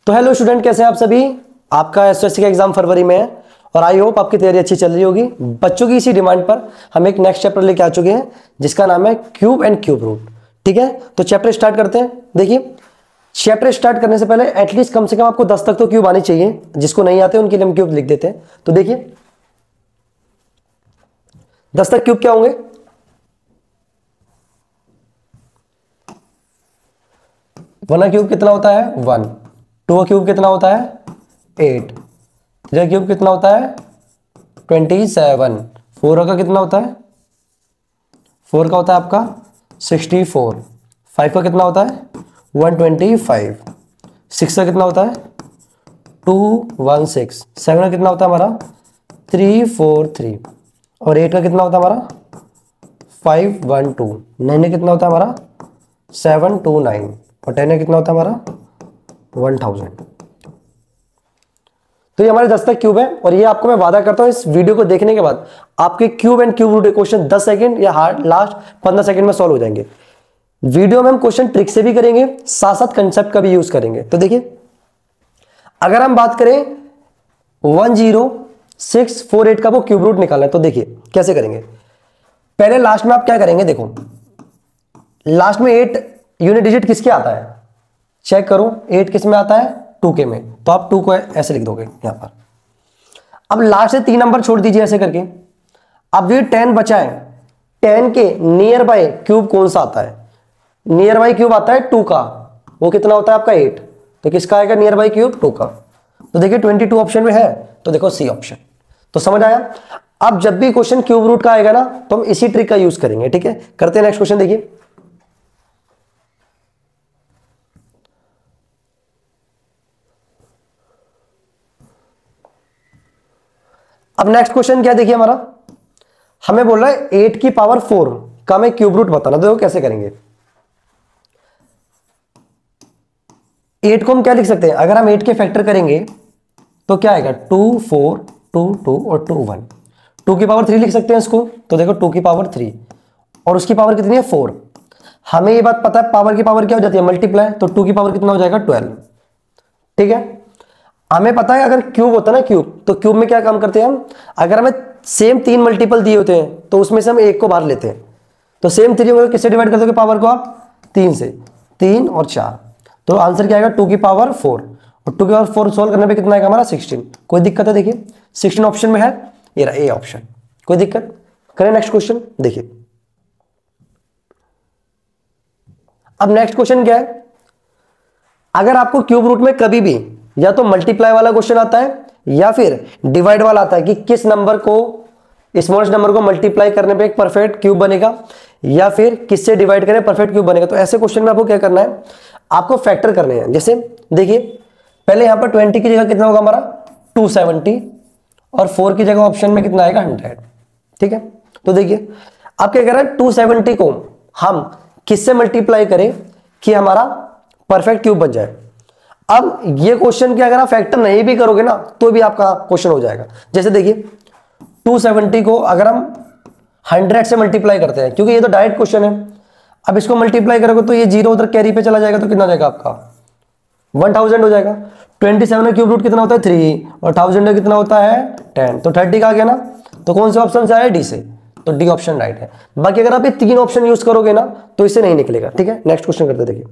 तो hello student, कैसे हैं आप सभी। आपका एसएससी का एग्जाम फरवरी में है और आई होप आपकी तैयारी अच्छी चल रही होगी। बच्चों की इसी डिमांड पर हम एक नेक्स्ट चैप्टर लेके आ चुके हैं जिसका नाम है क्यूब एंड क्यूब रूट। ठीक है, तो चैप्टर स्टार्ट करते हैं। देखिए, चैप्टर स्टार्ट करने से पहले एटलीस्ट कम से कम आपको 10 तक तो क्यूब आने चाहिए। जिसको नहीं आते उनके लिए हम क्यूब लिख देते हैं। तो देखिए 10 तक क्यूब क्या होंगे। वन का क्यूब कितना होता है 1, 2 का क्यूब कितना होता है 8, 3 का क्यूब कितना होता है 27, 4 का कितना होता है 4 का होता है आपका 64, 5 का कितना होता है 125, 6 का कितना होता है 216, 7 का कितना होता है हमारा 343 और 8 का कितना होता है हमारा 512, 9 का कितना होता है हमारा 729 और 10 का कितना होता है हमारा 1000। तो ये हमारे 10 तक क्यूब है और ये आपको मैं वादा करता हूं इस वीडियो को देखने के बाद आपके cube and cube root question 10 second या हार्ड लास्ट 15 सेकंड में सॉल्व हो जाएंगे। वीडियो में हम क्वेश्चन ट्रिक से भी करेंगे, साथ साथ कंसेप्ट का भी यूज करेंगे। तो देखिए, अगर हम बात करें 10648 का वो क्यूब रूट निकालना है तो देखिए कैसे करेंगे। पहले लास्ट में आप क्या करेंगे, देखो लास्ट में 8 यूनिट डिजिट किसके आता है, चेक करो 8 किस में आता है 2 के में, तो आप 2 को ऐसे लिख दोगे यहां पर। अब लास्ट से 3 नंबर छोड़ दीजिए ऐसे करके। अब ये 10 बचा है, 10 के नियर बाय क्यूब कौन सा आता है, नियर बाय क्यूब आता है 2 का, वो कितना होता है आपका 8, तो किसका आएगा नियर बाय क्यूब 2 का। तो देखिए 22 ऑप्शन में है, तो देखो सी ऑप्शन। तो समझ आया। अब जब भी क्वेश्चन क्यूब रूट का आएगा ना तो हम इसी ट्रिक का यूज करेंगे। ठीक है, करते हैं नेक्स्ट क्वेश्चन। देखिए अब नेक्स्ट क्वेश्चन क्या है, देखिए हमारा हमें बोल रहा है 8 की पावर 4 का हमें क्यूब रूट बताना। देखो कैसे करेंगे। 8 को हम क्या लिख सकते हैं, अगर हम 8 के फैक्टर करेंगे तो क्या आएगा 2 4 2 2 और 2 1, 2 की पावर 3 लिख सकते हैं इसको। तो देखो 2 की पावर 3 और उसकी पावर कितनी है 4। हमें ये बात पता है पावर की पावर क्या हो जाती है मल्टीप्लाई, तो 2 की पावर कितना हो जाएगा 12। ठीक है, हमें पता है अगर क्यूब होता है ना क्यूब, तो क्यूब में क्या काम करते हैं हम, अगर हमें सेम 3 मल्टीपल दिए होते हैं तो उसमें से हम 1 को बाहर लेते हैं। तो सेम 3 को किससे डिवाइड कर दोगे पावर को आप 3 से, 3 और 4, तो आंसर क्या आएगा 2 की पावर 4 और 2 की पावर 4 सोल्व करने पे कितना आएगा हमारा 16। कोई दिक्कत है, देखिए 16 ऑप्शन में है, ये रहा ए ऑप्शन। कोई दिक्कत, करें नेक्स्ट क्वेश्चन। देखिए अब नेक्स्ट क्वेश्चन क्या है, अगर आपको क्यूब रूट में कभी भी या तो मल्टीप्लाई वाला क्वेश्चन आता है या फिर डिवाइड वाला आता है कि किस नंबर को स्मॉलेस्ट नंबर को मल्टीप्लाई करने पे एक परफेक्ट क्यूब बनेगा या फिर किससे डिवाइड करें परफेक्ट क्यूब बनेगा, तो ऐसे क्वेश्चन में आपको क्या करना है, आपको फैक्टर करने हैं। जैसे देखिए पहले यहां पर 20 की जगह कितना होगा हमारा 270 और 4 की जगह ऑप्शन में कितना आएगा 100। ठीक है, तो देखिए आप क्या कर रहे हैं 270 को हम किससे मल्टीप्लाई करें कि हमारा परफेक्ट क्यूब बन जाए। अब ये क्वेश्चन के अगर आप फैक्टर नहीं भी करोगे ना तो भी आपका क्वेश्चन हो जाएगा। जैसे देखिए 270 को अगर हम 100 से मल्टीप्लाई करते हैं, क्योंकि ये तो डायरेक्ट क्वेश्चन है, अब इसको मल्टीप्लाई करोगे तो ये 0 उधर कैरी पे चला जाएगा तो कितना जाएगा आपका 1000 हो जाएगा। 27 का क्यूब रूट कितना होता है 3 और 1000 का कितना होता है 10, तो 30 का आ गया ना। तो कौन से ऑप्शन से आया डी से, तो डी ऑप्शन राइट है। बाकी अगर आप ये 3 ऑप्शन यूज करोगे ना तो इससे नहीं निकलेगा। ठीक है, नेक्स्ट क्वेश्चन करते देखिए।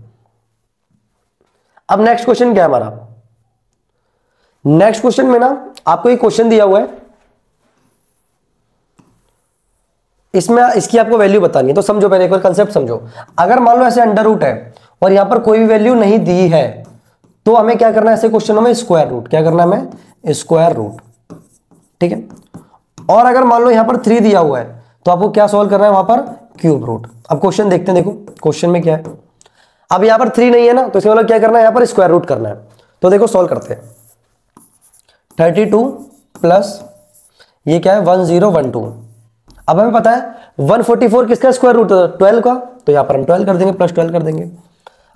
अब नेक्स्ट क्वेश्चन क्या है हमारा, नेक्स्ट क्वेश्चन में ना आपको एक क्वेश्चन दिया हुआ है, इसमें इसकी आपको वैल्यू बतानी है। तो समझो पहले एक बार कंसेप्ट समझो। अगर मान लो ऐसे अंडर रूट है और यहां पर कोई भी वैल्यू नहीं दी है तो हमें क्या करना है ऐसे क्वेश्चनों में स्क्वायर रूट, क्या करना है हमें स्क्वायर रूट। ठीक है, और अगर मान लो यहां पर 3 दिया हुआ है तो आपको क्या सॉल्व करना है वहां पर क्यूब रूट। अब क्वेश्चन देखते हैं, देखो क्वेश्चन में क्या है। अब यहां पर 3 नहीं है ना तो इसका मतलब क्या करना है, यहां पर स्क्वायर रूट करना है। तो देखो सॉल्व करते हैं। 32 प्लस ये क्या है 1012। अब हमें पता है 144 किसका स्क्वायर रूट है 12 का, तो यहां पर हम 12 कर देंगे, प्लस 12 कर देंगे।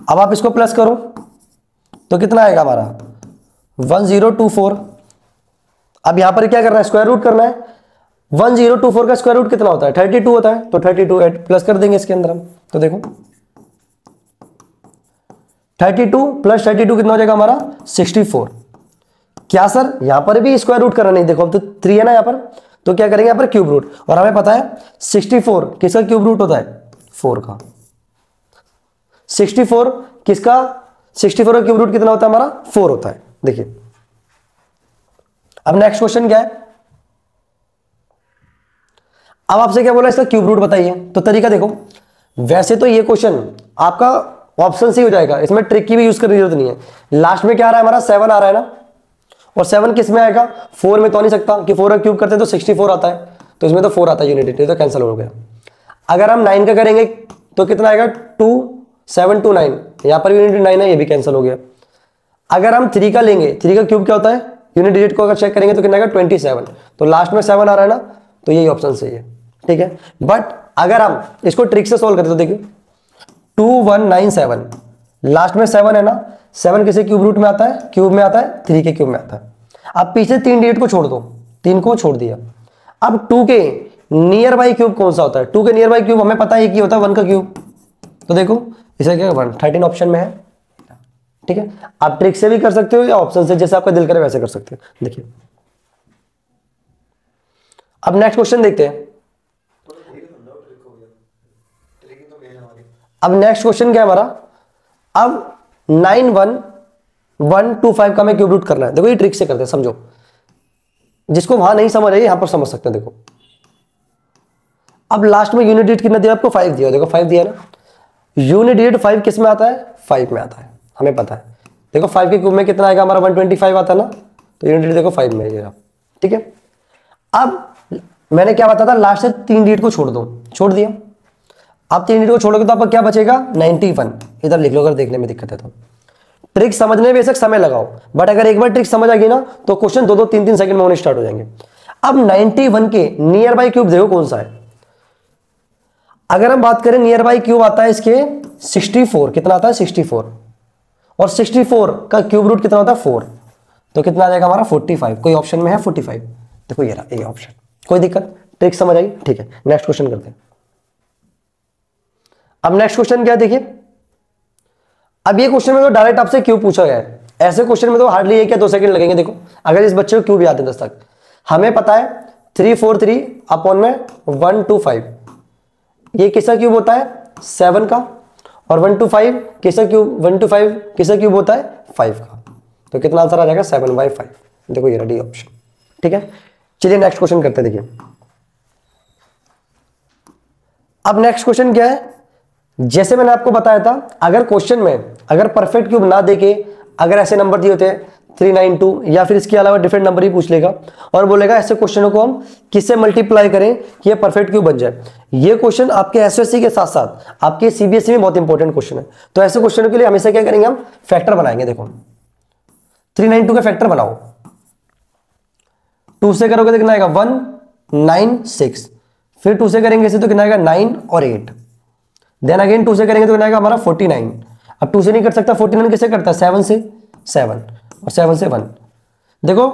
अब आप इसको प्लस करो तो कितना आएगा हमारा 1024। अब यहां पर क्या करना है स्क्वायर रूट करना है। 1024 का स्क्वायर रूट कितना होता है 32 होता है, तो 32 प्लस कर देंगे इसके अंदर हम। तो देखो 32 प्लस 32 कितना हो जाएगा हमारा 64। क्या सर यहां पर भी स्क्वायर रूट करना नहीं, देखो अब तो 3 है ना यहां पर, तो क्या करेंगे यहां पर क्यूब रूट, और हमें पता है 64 किसका क्यूब रूट होता है 4 का। 64 किसका 64 का क्यूब रूट कितना होता है हमारा 4 होता है। देखिए अब नेक्स्ट क्वेश्चन क्या है, अब आपसे क्या बोला इसका क्यूब रूट बताइए। तो तरीका देखो, वैसे तो ये क्वेश्चन आपका ऑप्शन से ही हो जाएगा, इसमें ट्रिक की भी यूज करने की जरूरत नहीं है। लास्ट में क्या आ रहा है हमारा 7 आ रहा है ना, और 7 किस में आएगा 4 में तो नहीं सकता कि 4 का क्यूब करते तो 64 आता है, तो इसमें तो 4 आता है यूनिट, तो कैंसिल हो गया। अगर हम 9 का करेंगे तो कितना आएगा 2 7 2 9, यहां पर यूनिट 9 है, ये भी कैंसिल हो गया। अगर हम 3 का लेंगे, 3 का क्यूब क्या होता है यूनिट डिजिट को अगर चेक करेंगे तो कितना आएगा 27, तो लास्ट में 7 आ रहा है ना, तो यही ऑप्शन सही है, ठीक है। बट अगर हम इसको ट्रिक से सोल्व करते तो देखिए 2197 लास्ट में 7 है ना, 7 किसी क्यूब रूट में आता है, क्यूब में आता है 3 के क्यूब में आता है। अब पीछे 3 डिजिट को छोड़ दो, 3 को छोड़ दिया। अब 2 के नियर बाई क्यूब कौन सा होता है, 2 के नियर बाई क्यूब हमें पता है कि होता है 1 का क्यूब, तो देखो इसे क्या 1 13 ऑप्शन में है, ठीक है। आप ट्रिक से भी कर सकते हो या ऑप्शन से, जैसे आपका दिल करे वैसे कर सकते हो। देखिए अब नेक्स्ट क्वेश्चन देखते हैं। अब नेक्स्ट क्वेश्चन क्या है हमारा, अब 91125 का हमें क्यूब रूट करना है। देखो ये ट्रिक से करते हैं, समझो, जिसको वहां नहीं समझ आई यहां पर समझ सकते हैं। देखो अब लास्ट में यूनिट डिजिट कितना दिया आपको 5 दिया, देखो 5 दिया ना, यूनिट डिजिट 5 किस में आता है 5 में आता है, हमें पता है। देखो 5 के क्यूब में कितना आएगा हमारा 125 आता है ना, तो यूनिट डिजिट देखो 5 में आएगा, ठीक है। अब मैंने क्या बताया था, लास्ट से 3 डिजिट को छोड़ दो, छोड़ दिया। अब 3 डिजिट को छोड़ोगे तो आपका क्या बचेगा 91, इधर लिख लो अगर देखने में दिक्कत है तो। ट्रिक समझने में बेशक समय लगाओ, बट अगर एक बार ट्रिक समझ आ गई ना तो क्वेश्चन 2-2 3-3 सेकंड में होने स्टार्ट हो जाएंगे। अब 91 के नियर बाई क्यूब देखो कौन सा है। अगर हम बात करें नियर बाई क्यूब आता है इसके 64, कितना आता है 64, और 64 का क्यूब रूट कितना होता है 4, तो कितना आ जाएगा हमारा 45। कोई ऑप्शन में है 45, देखो ये रहा ये ऑप्शन। कोई दिक्कत, ट्रिक समझ आई, ठीक है। नेक्स्ट क्वेश्चन करते हैं। अब नेक्स्ट क्वेश्चन क्या है देखिए, अब ये क्वेश्चन में तो डायरेक्ट आपसे क्यूब पूछा गया है, ऐसे क्वेश्चन में तो हार्डली 1 या 2 सेकंड लगेंगे। देखो अगर इस बच्चे को क्यूब याद है 10 तक, हमें पता है 343 अपॉन में 125, ये किसका क्यूब होता है 7 का, और 125 किसका क्यूब 125 किसका क्यूब होता है 5 का, तो कितना आंसर आ जाएगा 7/5। देखो ये रेडी ऑप्शन, ठीक है। चलिए नेक्स्ट क्वेश्चन करते हैं। देखिए अब नेक्स्ट क्वेश्चन क्या है, जैसे मैंने आपको बताया था, अगर क्वेश्चन में अगर परफेक्ट क्यूब ना देके अगर ऐसे नंबर दिए होते 392 या फिर इसके अलावा डिफरेंट नंबर ही पूछ लेगा और बोलेगा ऐसे क्वेश्चनों को हम किससे मल्टीप्लाई करें कि ये परफेक्ट क्यूब बन जाए। ये क्वेश्चन आपके एसएससी के साथ साथ आपके सीबीएसई में बहुत इंपॉर्टेंट क्वेश्चन है, तो ऐसे क्वेश्चनों के लिए हमेशा क्या करेंगे हम फैक्टर बनाएंगे। देखो 392 का फैक्टर बनाओ, 2 से करोगे तो कितना आएगा 196, फिर 2 से करेंगे इसे तो कितना आएगा 9 और 8, देन अगेन 2 से करेंगे तो कितना आएगा हमारा 49। अब 2 से नहीं कर सकता, 49 किससे करता है 7 से, 7 और 7 से 1। देखो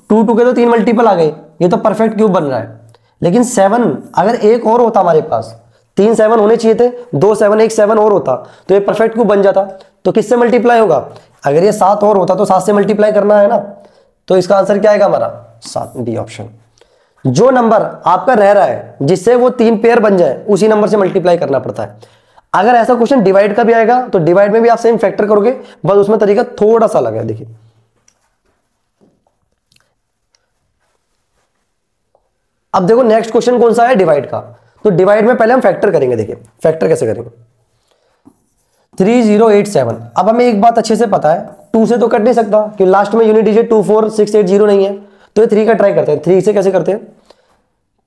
2 के तो 3 मल्टीपल आ गए, ये तो परफेक्ट क्यूब बन रहा है। लेकिन 7 अगर एक और होता हमारे पास, 3 7 होने चाहिए थे, 2 7 1 7 और होता तो ये परफेक्ट क्यूब बन जाता। तो किससे मल्टीप्लाई होगा, अगर ये 7 और होता तो 7 से मल्टीप्लाई करना है ना, तो इसका आंसर क्या आएगा हमारा 7, डी ऑप्शन। जो नंबर आपका रह रहा है जिससे वो 3 पेयर बन जाए उसी नंबर से मल्टीप्लाई करना पड़ता है। अगर ऐसा क्वेश्चन डिवाइड का भी आएगा तो डिवाइड में भी आप सेम फैक्टर करोगे, बस उसमें तरीका थोड़ा सा अलग है। देखिए अब देखो नेक्स्ट क्वेश्चन कौन सा है डिवाइड का, तो डिवाइड में पहले हम फैक्टर करेंगे। देखिए फैक्टर कैसे करेंगे 3087। अब हमें एक बात अच्छे से पता है 2 से तो कट नहीं सकता कि लास्ट में यूनिट डिजिट 24680 नहीं है, तो ये 3 का ट्राई करते हैं। 3 से कैसे करते हैं,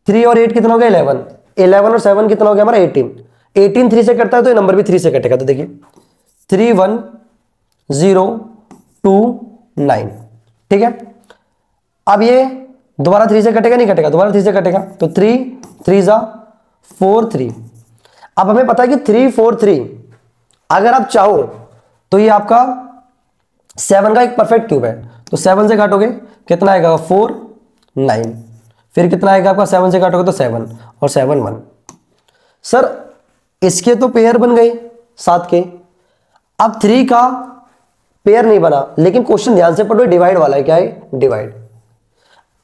3 और 8 कितना हो गया 11, 11 और 7 कितना हो गया हमारा 18, 18 3 से कटता है तो ये नंबर भी 3 से कटेगा। तो देखिए 31029, ठीक है। अब ये दोबारा 3 से कटेगा नहीं कटेगा, दोबारा 3 से कटेगा, तो 3 3 4 3। अब हमें पता है कि 3 4 3 अगर आप चाहो तो ये आपका 7 का एक परफेक्ट क्यूब है, तो 7 से काटोगे कितना आएगा 4 9, फिर कितना आएगा आपका 7 से काटोगे तो 7 और 7 1। सर इसके तो पेयर बन गए 7 के। अब 3 का पेयर नहीं बना, लेकिन क्वेश्चन ध्यान से पढ़ो, डिवाइड वाला है। क्या है? डिवाइड।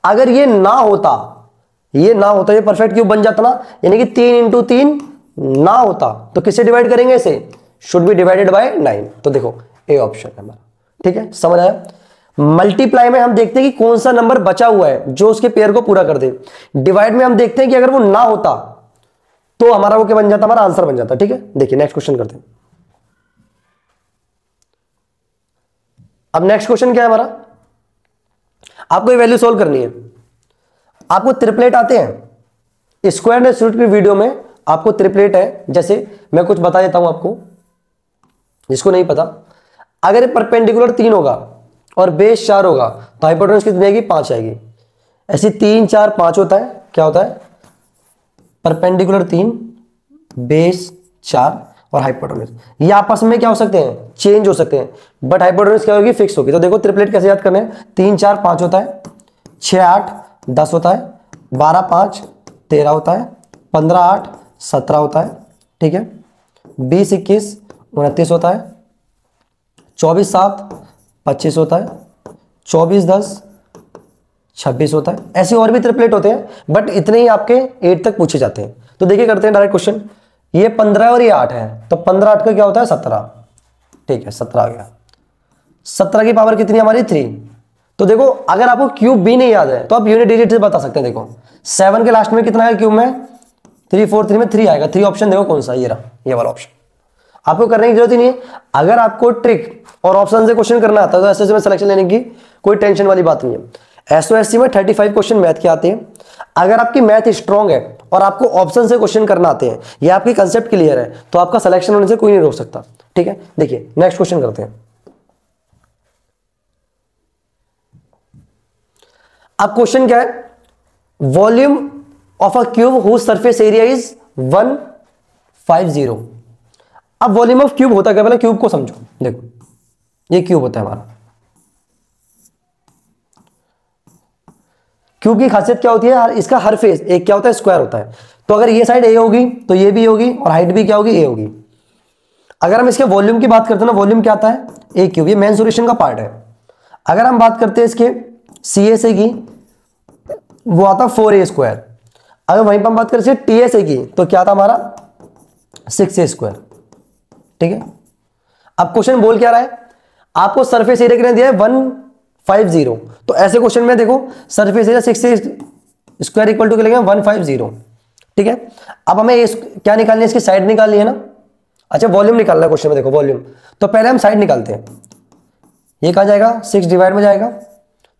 अगर ये ना होता, ये परफेक्ट क्यूब बन जाता ना, यानी कि 3 इंटू 3 ना होता तो किससे डिवाइड करेंगे? इसे शुड बी डिवाइडेड बाय 9। तो देखो ए ऑप्शन है हमारा। ठीक है, समझ आया? मल्टीप्लाई में हम देखते हैं कि कौन सा नंबर बचा हुआ है जो उसके पेयर को पूरा कर दे। डिवाइड में हम देखते हैं कि अगर वो ना होता तो हमारा वो क्या बन जाता? हमारा आंसर बन जाता। ठीक है, देखिए नेक्स्ट क्वेश्चन करते हैं। अब नेक्स्ट क्वेश्चन क्या है हमारा? आपको ये वैल्यू सोल्व करनी है। आपको ट्रिपलेट आते हैं? स्क्वायर इंस्टीट्यूट की वीडियो में आपको ट्रिपलेट है, जैसे मैं कुछ बता देता हूं आपको जिसको नहीं पता। अगर परपेंडिकुलर 3 होगा और बेस 4 होगा तो हाइपोटेन्यूज कितनी आएगी? 5 आएगी। ऐसी 3 4 5 होता है। क्या होता है? परपेंडिकुलर 3, बेस 4 और हाइपोटेन्यूज। ये आपस में क्या हो सकते हैं? चेंज हो सकते हैं, बट हाइपोटेन्यूज क्या होगी? फिक्स होगी। तो देखो ट्रिपलेट कैसे याद करने हैं? 3 4 5 होता है, 6 8 10 होता है, 12 5 13 होता है, 15 8 17 होता है। ठीक है, 20 21 29 होता है, 24 7 25 होता है, 24 10 26 होता है। ऐसे और भी ट्रिपलेट होते हैं, बट इतने ही आपके 8 तक पूछे जाते हैं। तो देखिए करते हैं डायरेक्ट क्वेश्चन। ये 15 और ये 8 है, तो 15 8 का क्या होता है? 17। ठीक है, 17 आ गया। 17 की पावर कितनी हमारी? 3। तो देखो अगर आपको क्यूब भी नहीं याद है तो आप यूनिट डिजिट से बता सकते हैं। देखो 7 के लास्ट में कितना है क्यूब में? 3 4 3 में 3 आएगा। 3 ऑप्शन देखो कौन सा? ये रहा, ये वाला ऑप्शन। आपको करने की जरूरत ही नहीं है। अगर आपको ट्रिक और ऑप्शन से क्वेश्चन करना आता है तो एसएससी में सिलेक्शन लेने की कोई टेंशन वाली बात नहीं है। एसओएससी में 35 क्वेश्चन मैथ के आते हैं। अगर आपकी मैथ स्ट्रांग है और आपको ऑप्शन से क्वेश्चन करना आते हैं या आपकी कंसेप्ट क्लियर है तो आपका सिलेक्शन होने से कोई नहीं रोक सकता। ठीक है, देखिए नेक्स्ट क्वेश्चन करते हैं। अब क्वेश्चन क्या है? Volume of a cube whose surface area is 150। अब वॉल्यूम ऑफ क्यूब होता क्या? पहले क्यूब को समझो। देखो ये क्यूब होता है हमारा। क्यूब की खासियत क्या होती है? इसका हर फेस एक क्या होता है? स्क्वायर होता है। तो अगर ये साइड ए होगी तो ये भी होगी और हाइट भी क्या होगी? ए होगी। अगर हम इसके वॉल्यूम की बात करते हैं ना, वॉल्यूम क्या आता है? ए क्यूब। ये मेन सॉल्यूशन का पार्ट है। अगर हम बात करते हैं इसके सी एस ए की, वो आता 4a स्क्वायर। अगर वहीं पर हम बात करें टी एस ए की तो क्या था हमारा? 6a square. ठीक है, अब क्वेश्चन बोल क्या रहा है? आपको सरफेस एरिया कितना दिया है? 150। तो ऐसे क्वेश्चन में देखो surface area 6a square equal to क्या लगेगा? 150। ठीक है, अब हमें क्या निकालनी है? इसकी साइड निकालनी है ना। अच्छा, वॉल्यूम निकालना है क्वेश्चन में। देखो वॉल्यूम, तो पहले हम साइड निकालते हैं। ये कहां जाएगा? 6 डिवाइड में जाएगा,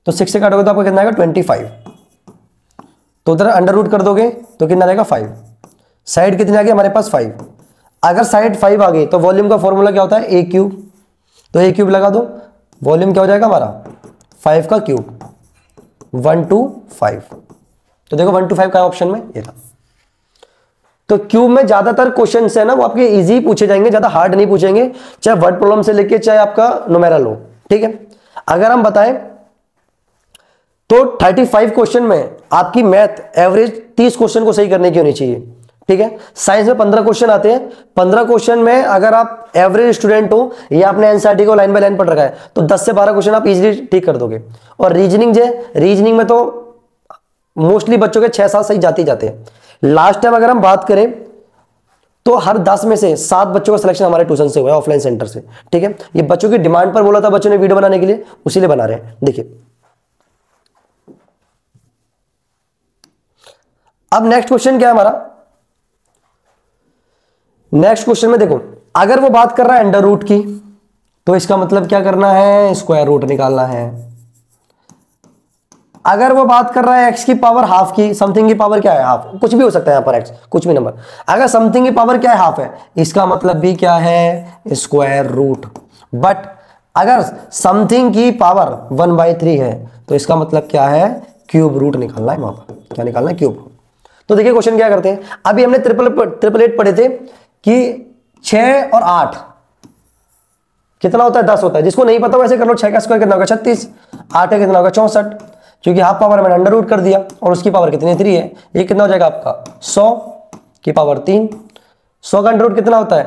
तो 6 से काटोगे तो आपको कितना आएगा? 25। तो उधर अंडर रूट कर दोगे तो कितना रहेगा? 5। साइड कितनी आ गई हमारे पास? 5। अगर साइड 5 आ गई तो वॉल्यूम का फॉर्मूला क्या होता है? ए क्यूब। तो ए क्यूब लगा दो, वॉल्यूम क्या हो जाएगा हमारा? 5 का क्यूब, 125। तो देखो 125 का ऑप्शन में ये था। तो क्यूब में ज्यादातर क्वेश्चन है ना वो आपके इजी पूछे जाएंगे, ज्यादा हार्ड नहीं पूछेंगे, चाहे वर्ड प्रॉब्लम से लेके चाहे आपका न्यूमेरल हो। ठीक है, अगर हम बताएं तो 35 क्वेश्चन में आपकी मैथ एवरेज 30 क्वेश्चन को सही करने की होनी चाहिए। ठीक है, साइंस में 15 क्वेश्चन आते हैं। 15 क्वेश्चन में अगर आप एवरेज स्टूडेंट हो या आपने एनसीईआरटी को लाइन बाय लाइन पढ़ रखा है तो 10 से 12 क्वेश्चन आप इजीली ठीक कर दोगे। और रीजनिंग में तो मोस्टली बच्चों के 6-7 सही जाते ही जाते हैं। लास्ट टाइम अगर हम बात करें तो हर 10 में से 7 बच्चों का सिलेक्शन हमारे ट्यूशन से हुआ है, ऑफलाइन सेंटर से। ठीक है, ये बच्चों की डिमांड पर बोला था बच्चों ने वीडियो बनाने के लिए, उसी लिए बना रहे हैं। देखिए अब नेक्स्ट क्वेश्चन क्या है हमारा? नेक्स्ट क्वेश्चन में देखो अगर वो बात कर रहा है अंडर रूट की तो इसका मतलब क्या करना है? स्क्वायर रूट निकालना है। अगर वो बात कर रहा है एक्स की पावर हाफ की, समथिंग की पावर क्या है? हाफ। कुछ भी हो सकता है यहां पर एक्स, कुछ भी नंबर। अगर समथिंग की पावर क्या है? हाफ है, इसका मतलब भी क्या है? Square root. बट अगर समथिंग की पावर 1/3 है तो इसका मतलब क्या है? क्यूब रूट निकालना है वहां पर। क्या निकालना है? Cube root. तो देखिए क्वेश्चन क्या करते हैं। अभी हमने ट्रिपलेट पढ़े थे कि 6 और 8 कितना होता है? 10 होता है। जिसको नहीं पता वैसे कर लो। 6 का स्क्वायर कितना होगा? 36। 8 का कितना होगा? 64। क्योंकि हाफ पावर मैंने अंडर रूट कर दिया और उसकी पावर कितनी? 3 है। ये कितना हो जाएगा आपका? 100 की पावर 3। 100 का अंडर रूट कितना होता है?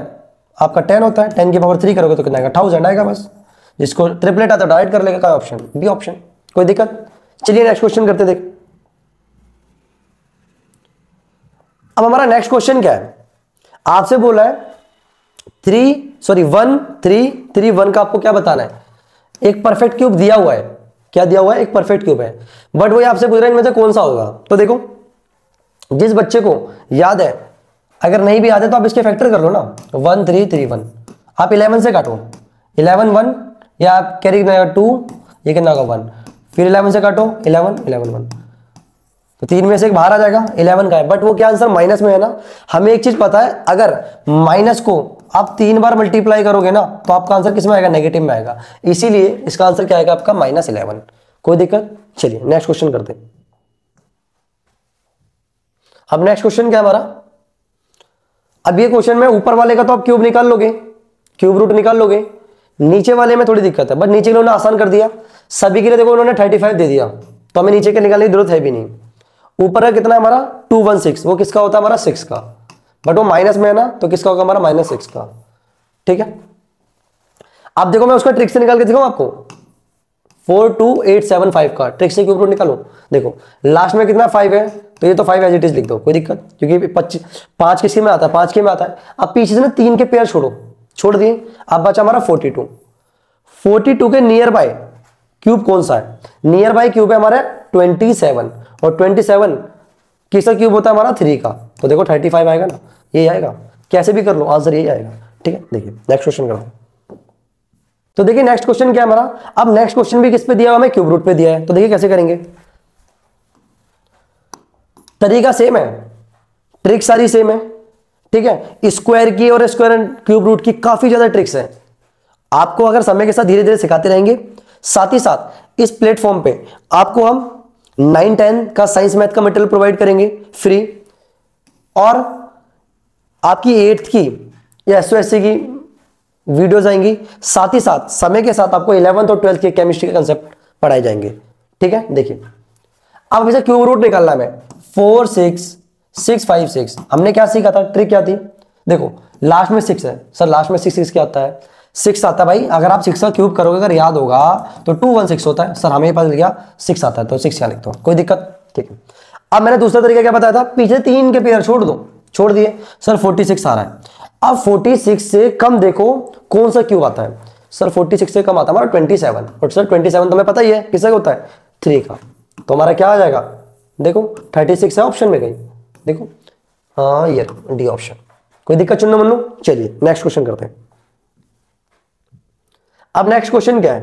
आपका 10 होता है, 10 की पावर 3 करोगे तो कितना आएगा, 1000 आएगा बस। जिसको ट्रिपलेट आता है डायरेक्ट कर लेगा, क्या ऑप्शन, बी ऑप्शन, कोई दिक्कत। चलिए नेक्स्ट क्वेश्चन करते देख। अब हमारा नेक्स्ट क्वेश्चन क्या है, आपसे बोला है 1 3 3 1 का आपको क्या बताना है। एक परफेक्ट क्यूब दिया हुआ है, क्या दिया हुआ है, एक परफेक्ट क्यूब है, बट वो आपसे पूछ रहा है इनमें से कौन सा होगा। तो देखो जिस बच्चे को याद है, अगर नहीं भी याद है तो आप इसके फैक्टर कर लो ना, 1 3 3 1, आप 11 से काटो, 11 1, या आप कैरी 2, ये कितना होगा 1, फिर 11 से काटो 11 11 1, तो 3 में से एक बाहर आ जाएगा, 11 का है, बट वो क्या आंसर माइनस में है ना। हमें एक चीज पता है, अगर माइनस को आप 3 बार मल्टीप्लाई करोगे ना तो आपका आंसर किस में आएगा, नेगेटिव में आएगा, इसीलिए इसका आंसर क्या आएगा आपका -11। कोई दिक्कत। चलिए नेक्स्ट क्वेश्चन करते हैं। अब नेक्स्ट क्वेश्चन क्या हमारा, अब ये क्वेश्चन में ऊपर वाले का तो आप क्यूब निकाल लोगे, क्यूब रूट निकाल लोगे, नीचे वाले में थोड़ी दिक्कत है, बट नीचे उन्होंने आसान कर दिया सभी के लिए। देखो उन्होंने 35 दे दिया, तो हमें नीचे के निकालने की जरूरत है भी नहीं। ऊपर का कितना है हमारा 216, वो किसका होता है हमारा 6 का, बट वो माइनस में है ना, तो किसका होगा हमारा -6 का। ठीक है, अब देखो मैं उसका ट्रिक से निकाल के दिखाऊं आपको, 42875 का ट्रिक से क्यूब रूट निकालो। देखो लास्ट में कितना 5 है, तो ये तो 5 एज इट इज लिख दो, कोई दिक्कत, क्योंकि 5 किसके में आता है, 5 के में आता है। अब पीछे से ना 3 के पेयर छोड़ दिए, अब बचा हमारा 42 के नियर बाय क्यूब कौन सा है, नियर बाय क्यूब है हमारा 27, और 27 किसका क्यूब होता है हमारा 3 का, तो देखो 35 आएगा ना, ये आएगा, कैसे भी कर लो आंसर यही आएगा। ठीक है, देखिए नेक्स्ट क्वेश्चन करो। तो देखिए नेक्स्ट क्वेश्चन क्या हमारा, अब नेक्स्ट क्वेश्चन भी किस पे दिया हुआ, हमें क्यूब रूट पे दिया है, तो देखिए कैसे करेंगे। तरीका सेम है, ट्रिक सारी सेम है। ठीक है, स्क्वायर की और स्क्वायर एंड क्यूब रूट की काफी ज्यादा ट्रिक्स हैं, आपको अगर समय के साथ धीरे धीरे सिखाते रहेंगे। साथ ही साथ इस प्लेटफॉर्म पे आपको हम 9 10 का साइंस मैथ का मटेरियल प्रोवाइड करेंगे फ्री, और आपकी 8th की या एसओएससी की वीडियोस आएंगी। साथ ही साथ समय के साथ आपको 11th और 12th के केमिस्ट्री के कंसेप्ट पढ़ाए जाएंगे। ठीक है, देखिए अब इसे क्यूब रूट निकालना है, 4 6 6 5 6। हमने क्या सीखा था, ट्रिक क्या थी, देखो लास्ट में 6 है सर, लास्ट में 6 क्या आता है, 6 आता है भाई। अगर आप 6 का क्यूब करोगे, अगर याद होगा तो 216 होता है सर, हमें पता चल गया 6 आता है, तो 6 क्या लिखता हूं, कोई दिक्कत। ठीक है, अब मैंने दूसरा तरीका क्या बताया था, पीछे 3 के पेयर छोड़ दिए सर, 46 आ रहा है। अब 46 से कम देखो कौन सा क्यूब आता है, सर 46 से कम आता है हमारा 27, और सर 27 तो हमें पता ही है किसका होता है 3 का, तो हमारा क्या आ जाएगा, देखो 36 है ऑप्शन में गई, देखो हाँ ये डी ऑप्शन। कोई दिक्कत चुनना मन्नू। चलिए नेक्स्ट क्वेश्चन करते हैं। अब नेक्स्ट क्वेश्चन क्या है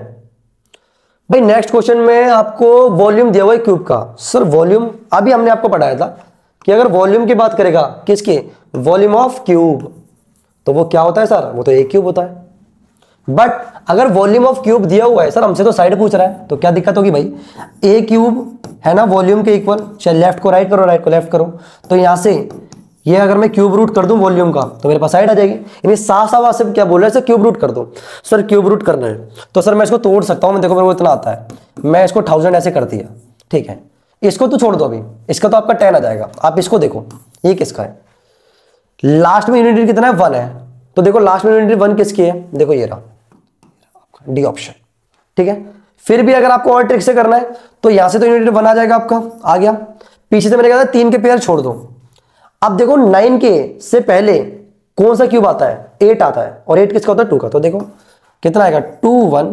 भाई, नेक्स्ट क्वेश्चन में आपको वॉल्यूम दिया हुआ है क्यूब का। सर वॉल्यूम अभी हमने आपको पढ़ाया था कि अगर वॉल्यूम की बात करेगा, किसके, वॉल्यूम ऑफ क्यूब, तो वो क्या होता है सर, वो तो एक क्यूब होता है। बट अगर वॉल्यूम ऑफ क्यूब दिया हुआ है, सर हमसे तो साइड पूछ रहा है, तो क्या दिक्कत होगी भाई, ए क्यूब है ना वॉल्यूम के इक्वल, चल लेफ्ट को राइट करो, राइट को लेफ्ट करो, तो यहां से ये अगर मैं क्यूब रूट कर दूं वॉल्यूम का, तो मेरे पास साइड आ जाएगी। यानी साफ से क्या बोल रहा है, सर क्यूब रूट कर दो, सर क्यूब रूट करना है, तो सर मैं इसको तोड़ सकता हूं, मैं देखो मेरे को इतना आता है, मैं इसको 1000 ऐसे कर दिया। ठीक है, इसको तो छोड़ दो अभी, इसका तो आपका 10 आ जाएगा। आप इसको देखो, ये किसका है, लास्ट में यूनिट कितना है 1 है, तो देखो लास्ट में यूनिट 1 किसकी है, देखो ये रहा डी ऑप्शन। ठीक है, फिर भी अगर आपको और ट्रिक से करना है तो यहां से तो यूनिट 1 आ जाएगा आपका, आ गया। पीछे से मैंने कहा था 3 के पेयर छोड़ दो। अब देखो 9 के से पहले कौन सा क्यूब आता है, 8 आता है, और 8 किसका होता है 2 का, तो देखो कितना आएगा 2 1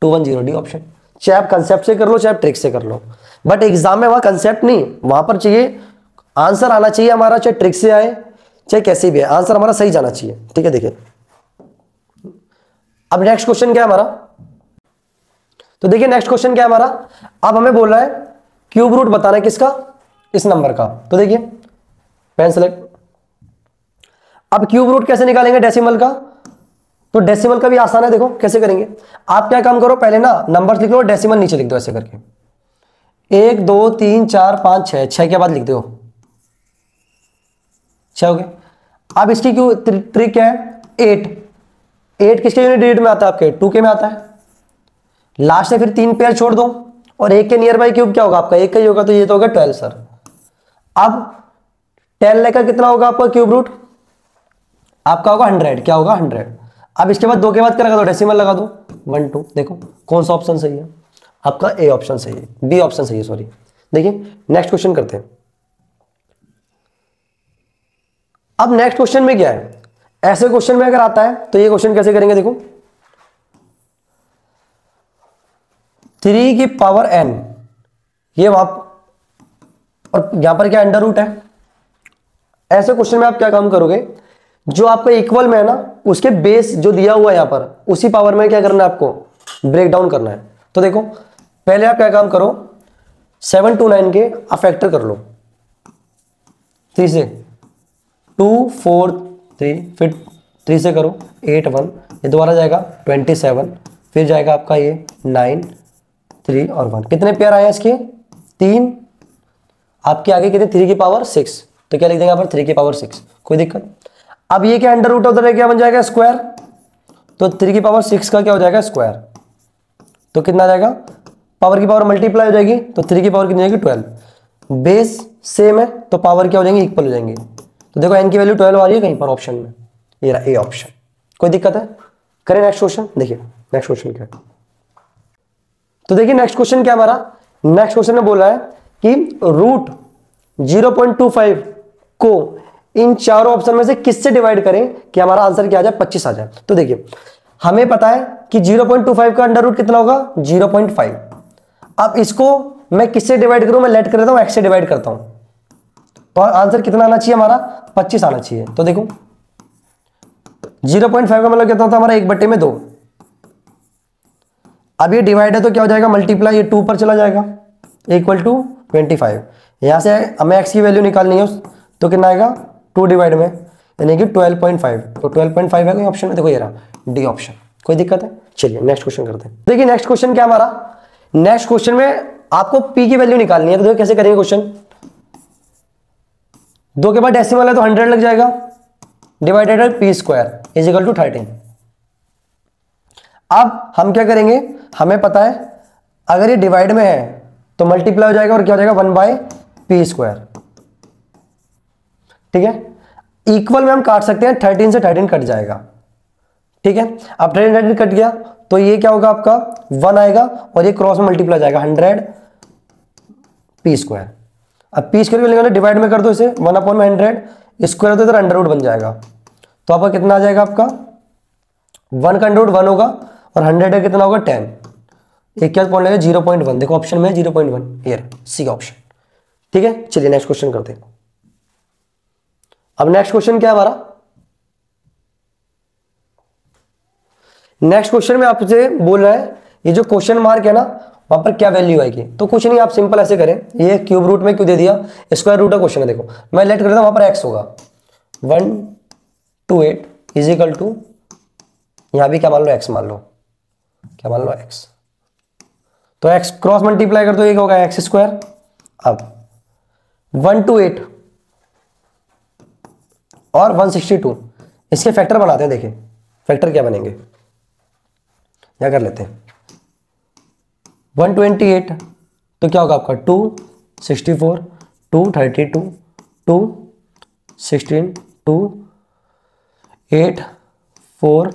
0 डी ऑप्शन। चाहे आप कंसेप्ट से कर लो चाहे आप ट्रिक से कर लो, बट एग्जाम में वहां कंसेप्ट नहीं, वहां पर चाहिए आंसर आना चाहिए हमारा, चाहे ट्रिक से आए चाहे कैसे भी आए, आंसर हमारा सही जाना चाहिए। ठीक है, देखिए अब नेक्स्ट क्वेश्चन क्या है हमारा, तो देखिए नेक्स्ट क्वेश्चन क्या है हमारा, अब हमें बोल रहा है क्यूब रूट बताना है किसका, इस नंबर का। तो देखिए पेन सेलेक्ट। अब क्यूब रूट कैसे निकालेंगे डेसिमल का, तो डेसिमल का भी आसान है, देखो कैसे करेंगे। आप क्या काम करो, पहले ना नंबर्स लिख लो, डेसिमल नीचे लिख दो ऐसे करके, 1 2 3 4 5 6, 6 के बाद लिख दो 6 हो गए। अब इसकी क्यों ट्रिक क्या है, 8 किसके यूनिट डिजिट में आता है आपके 2 के में आता है। लास्ट से फिर 3 पेयर छोड़ दो, और 1 के नियर बाई क्यूब क्या होगा आपका 1 का ही होगा, तो ये तो होगा 12 सर। अब 10 लेकर कितना होगा आपका क्यूब रूट, आपका होगा 100, क्या होगा 100। अब इसके बाद 2 के बाद क्या लगा दो, डेसिमल लगा दो, 1 2। देखो कौन सा ऑप्शन सही है, आपका ए ऑप्शन सही है, बी ऑप्शन सही है, सॉरी। देखिए नेक्स्ट क्वेश्चन करते हैं। अब नेक्स्ट क्वेश्चन में क्या है, ऐसे क्वेश्चन में अगर आता है तो ये क्वेश्चन कैसे करेंगे, देखो 3 की पावर n, ये वहां और यहां पर क्या अंडर रूट है। ऐसे क्वेश्चन में आप क्या काम करोगे, जो आपका इक्वल में है ना उसके बेस जो दिया हुआ है यहां पर, उसी पावर में क्या करना है आपको, ब्रेक डाउन करना है। तो देखो पहले आप क्या काम करो, 7 2 9 के आप फैक्टर कर लो 3 से, 2 4 3, फिर 3 से करो 8 1, ये दोबारा जाएगा 27, फिर जाएगा आपका ये 9 3 और 1। कितने पेयर आए हैं इसके, 3। आपके आगे कितने, 3 की पावर 6, तो क्या लिख देंगे यहाँ पर 3 की पावर 6, कोई दिक्कत। अब ये क्या अंडर रूट उधर है, क्या बन जाएगा स्क्वायर, तो 3 की पावर 6 का क्या हो जाएगा स्क्वायर, तो कितना आ जाएगा, पावर की पावर मल्टीप्लाई हो जाएगी, तो 3 की पावर कितनी हो जाएगी 12। बेस सेम है तो पावर क्या हो जाएंगे, इक्वल हो जाएंगे। तो देखो n की वैल्यू 12 आ रही है कहीं पर ऑप्शन में, ये रहा ए ऑप्शन। कोई दिक्कत है, करें नेक्स्ट क्वेश्चन। देखिए नेक्स्ट क्वेश्चन क्या है, तो देखिए नेक्स्ट क्वेश्चन क्या हमारा, नेक्स्ट क्वेश्चन में बोल रहा है कि रूट 0.25 को इन चारों ऑप्शन में से किससे डिवाइड करें कि हमारा आंसर क्या आ जाए, 25 आ जाए। तो देखिए हमें पता है कि 0.25 का अंडर रूट कितना होगा, 0.5। अब इसको मैं किससे डिवाइड करूं, मैं लेट कर देता हूं, x से डिवाइड करता हूं, तो आंसर कितना आना चाहिए हमारा, 25 आना चाहिए। तो देखो 0.5 का मतलब कितना होता है हमारा, 1/2। अब ये डिवाइड है तो क्या हो जाएगा, मल्टीप्लाई, ये 2 पर चला जाएगा, इक्वल टू 25। यहां से हमें x की वैल्यू निकालनी है, तो कितना आएगा 2 डिवाइड में, यानी कि 12.5। तो 12.5 है कोई ऑप्शन में, देखो ये रहा डी ऑप्शन। कोई दिक्कत है, चलिए नेक्स्ट क्वेश्चन करते हैं। देखिए नेक्स्ट क्वेश्चन क्या हमारा, नेक्स्ट क्वेश्चन में आपको p की वैल्यू निकालनी है। तो देखो कैसे करेंगे क्वेश्चन, 2 के बाद डेसिमल है तो 100 लग जाएगा, डिवाइडेड है p square is equal to 13। अब हम क्या करेंगे, हमें पता है अगर ये डिवाइड में है तो मल्टीप्लाई हो जाएगा और क्या हो जाएगा 1/p स्क्वायर। ठीक है, इक्वल में हम काट सकते हैं, 13 से 13 कट जाएगा। ठीक है, अब 13 कट गया तो ये क्या होगा आपका 1 आएगा और ये क्रॉस में मल्टीप्लाई जाएगा 100p स्क्वायर। अब p स्क्वायर डिवाइड में कर दो इसे, 1/100 स्क्वायर तो इधर अंडर रूट बन जाएगा, तो आपका कितना आ जाएगा, आपका 1 का अंडर रूट 1 होगा और 100 का कितना होगा 10। एक क्या पॉइंट लगेगा 0.1, देखो ऑप्शन में 0.1, ये सी ऑप्शन। ठीक है, चलिए नेक्स्ट क्वेश्चन करते हैं। अब नेक्स्ट क्वेश्चन क्या है हमारा, नेक्स्ट क्वेश्चन में आपसे बोल रहा है ये जो क्वेश्चन मार्क है ना वहां पर क्या वैल्यू आएगी। तो कुछ नहीं, आप सिंपल ऐसे करें, ये क्यूब रूट में क्यों दे दिया, स्क्वायर रूट का क्वेश्चन है। देखो मैं लेट कर देता हूं, वहां पर x होगा 128 इज इक्वल टू, यहां भी क्या मान लो x मान लो, क्या मान लो x, तो x क्रॉस मल्टीप्लाई कर दो, ये होगा x स्क्वायर। अब 128 और 162 इसके फैक्टर बनाते हैं। देखिए फैक्टर क्या बनेंगे, क्या कर लेते हैं, 128 तो क्या होगा आपका 264 232 2 16 2 8 4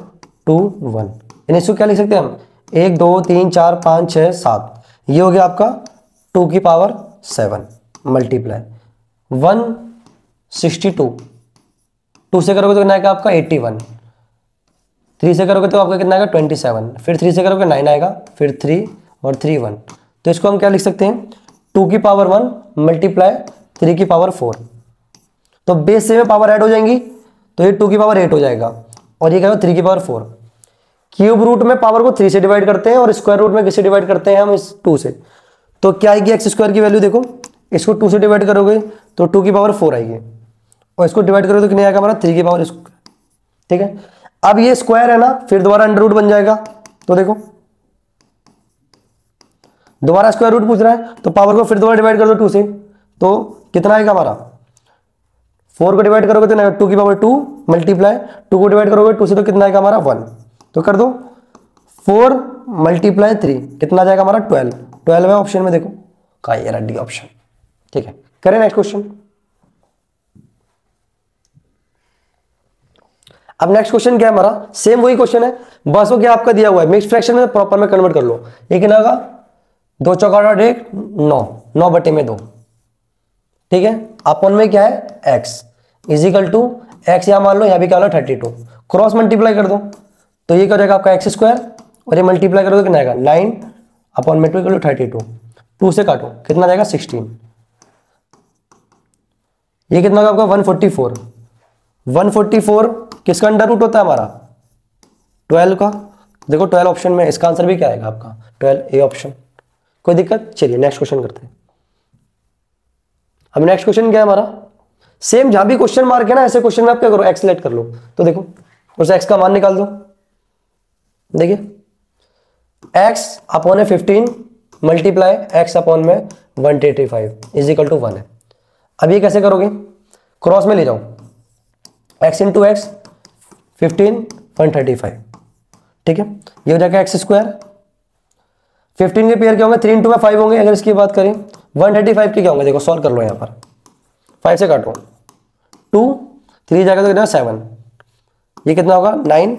2 1, यानी इसको क्या लिख सकते हैं हम, 1 2 3 4 5 6 7, ये हो गया आपका 2 की पावर 7 मल्टीप्लाई 162, 2 से करोगे तो कितना आएगा आपका 81, 3 से करोगे तो आपका कितना आएगा 27, फिर 3 से करोगे 9 आएगा, फिर 3 और 3 1, तो इसको हम क्या लिख सकते हैं 2 की पावर 1 मल्टीप्लाई 3 की पावर 4। तो बेस से में पावर ऐड हो जाएंगी तो ये 2 की पावर 8 हो जाएगा और ये क्या होगा 3 की पावर 4। क्यूब रूट में पावर को 3 से डिवाइड करते हैं और स्क्वायर रूट में किससे डिवाइड करते हैं हम, इस 2 से। तो क्या आएगी एक्स स्क्वायर की वैल्यू, देखो इसको 2 से डिवाइड करोगे तो 2 की पावर 4 आएगी और इसको डिवाइड करोगे तो कितने आएगा हमारा 3 की पावर स्क्वायर। ठीक है, अब ये स्क्वायर है ना, फिर दोबारा अंडर रूट बन जाएगा, तो देखो दोबारा स्क्वायर रूट पूछ रहा है तो पावर को फिर दोबारा डिवाइड कर दो 2 से, तो कितना आएगा हमारा 4 को डिवाइड करोगे तो 2 की पावर 2 मल्टीप्लाई 2 को डिवाइड करोगे 2 से तो कितना आएगा हमारा 1, तो कर दो 4 मल्टीप्लाई 3 कितना आ जाएगा हमारा 12, 12 है ऑप्शन में, देखो कहा ये डी ऑप्शन। ठीक है, करें नेक्स्ट क्वेश्चन। अब नेक्स्ट क्वेश्चन क्या है हमारा, सेम वही क्वेश्चन है, बस वो क्या आपका दिया हुआ है मिक्स फ्रैक्शन में प्रॉपर में कन्वर्ट कर लो। ये कितना होगा, 2 चौका 8 9, 9 बटे में 2, ठीक है। अपन में क्या है x इजिकल टू एक्स, यहां मान लो यहां भी क्या लो 32, क्रॉस मल्टीप्लाई कर दो तो ये क्या हो जाएगा आपका एक्स स्क्वायर, और ये मल्टीप्लाई कर दो कितना आएगा 9 अपॉन में 2 इक्वल टू 32, 2 से काटो कितना जाएगा 16, ये कितना होगा आपका 144, 144 किसका अंडर रूट होता है हमारा 12 का, देखो 12 ऑप्शन में, इसका आंसर भी क्या आएगा आपका 12 ए ऑप्शन। कोई दिक्कत, चलिए नेक्स्ट क्वेश्चन करते हैं। अब नेक्स्ट क्वेश्चन क्या है हमारा, सेम जहां भी क्वेश्चन मार्क है ना ऐसे क्वेश्चन में आप क्या करो एक्स सेलेक्ट कर लो, तो देखो उस एक्स का मान निकाल दो, देखिए एक्स अपॉन है 15 मल्टीप्लाई एक्स अपॉन में 185 इज इक्वल टू 1 है। अब ये कैसे करोगे, क्रॉस में ले जाओ, एक्स इंटू एक्स 15 135, ठीक है। ये हो जाएगा एक्स स्क्वायर, 15 के पेयर क्या होंगे 3 इंटू में 5 होंगे, अगर इसकी बात करें 135 के क्या होंगे, देखो सॉल्व कर लो यहाँ पर, 5 से काटो 2 3 जाएगा तो कितना 7, ये कितना होगा 9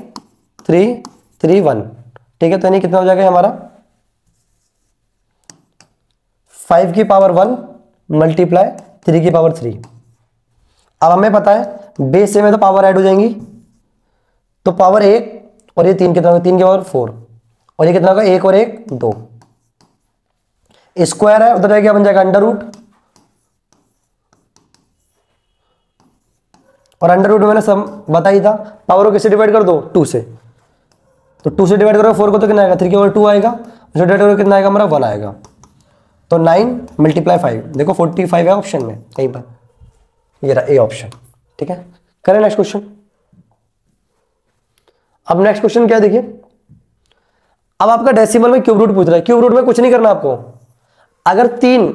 3 3 1, ठीक है। तो यानी कितना हो जाएगा हमारा 5 की पावर 1 मल्टीप्लाई 3 की पावर 3। अब हमें पता है बेस से में तो पावर ऐड हो जाएंगी, तो पावर 1 और ये 3 कितना होगा 3 की पावर 4, और ये कितना होगा 1 और 1 2, स्क्वायर है उधर क्या बन जाएगा अंडर रूट, और अंडर रूट मैंने सब बता ही था, पावर को किससे डिवाइड कर दो 2 से, तो 2 से डिवाइड करो 4 को तो कितना आएगा 3 की पावर 2 आएगा, उससे डिवाइड करो कितना आएगा हमारा 1 आएगा, तो 9 मल्टीप्लाई 5, देखो 45 है ऑप्शन में कहीं पर, ये रहा ए ऑप्शन, ठीक है। करें नेक्स्ट क्वेश्चन। अब नेक्स्ट क्वेश्चन क्या है देखिए, अब आपका डेसिमल में क्यूब रूट पूछ रहा है, क्यूब रूट में कुछ नहीं करना आपको, अगर 3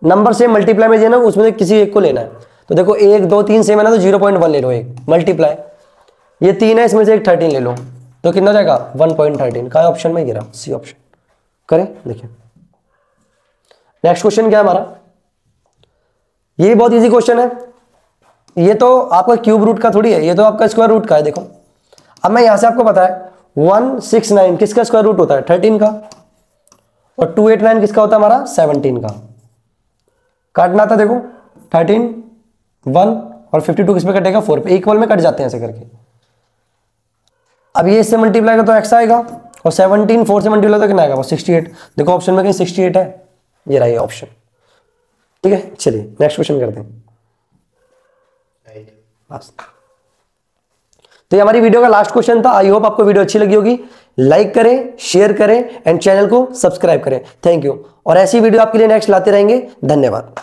नंबर से मल्टीप्लाई में देना उसमें से किसी एक को लेना है, तो देखो 1 2 3 सेम है ना, तो 0.1 ले लो, एक मल्टीप्लाई, ये 3 है इसमें से एक 13 ले लो, तो कितना हो जाएगा 1.13, का ऑप्शन में गिरा सी ऑप्शन। करें देखिए नेक्स्ट क्वेश्चन क्या है हमारा, ये भी बहुत इजी क्वेश्चन है, ये तो आपका क्यूब रूट का थोड़ी है, ये तो आपका स्क्वायर रूट का है। देखो अब मैं यहां से आपको पता है 169 किसका स्क्वायर रूट होता है 13 का, और 289 किसका होता है हमारा 17 का, काटना था देखो 13 1 और 52 किस पे कटेगा 4 पे, इक्वल में कट जाते हैं ऐसे करके। अब ये इससे मल्टीप्लाई का तो एक्स आएगा, और 17 4 से मल्टीप्लाई तो कितना आएगा वो 68, देखो ऑप्शन में कहीं 68 है, ये रहा ये ऑप्शन, ठीक है। चलिए नेक्स्ट क्वेश्चन करते हैं बस। तो ये हमारी वीडियो का लास्ट क्वेश्चन था, आई होप आपको वीडियो अच्छी लगी होगी, लाइक करें शेयर करें एंड चैनल को सब्सक्राइब करें, थैंक यू। और ऐसी वीडियो आपके लिए नेक्स्ट लाते रहेंगे, धन्यवाद।